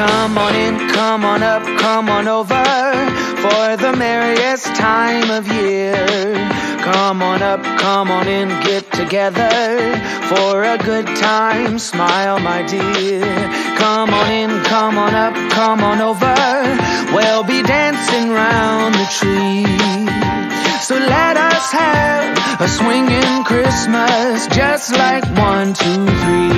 Come on in, come on up, come on over for the merriest time of year. Come on up, come on in, get together for a good time, smile my dear. Come on in, come on up, come on over, we'll be dancing round the tree. So let us have a swinging Christmas, just like 1, 2, 3.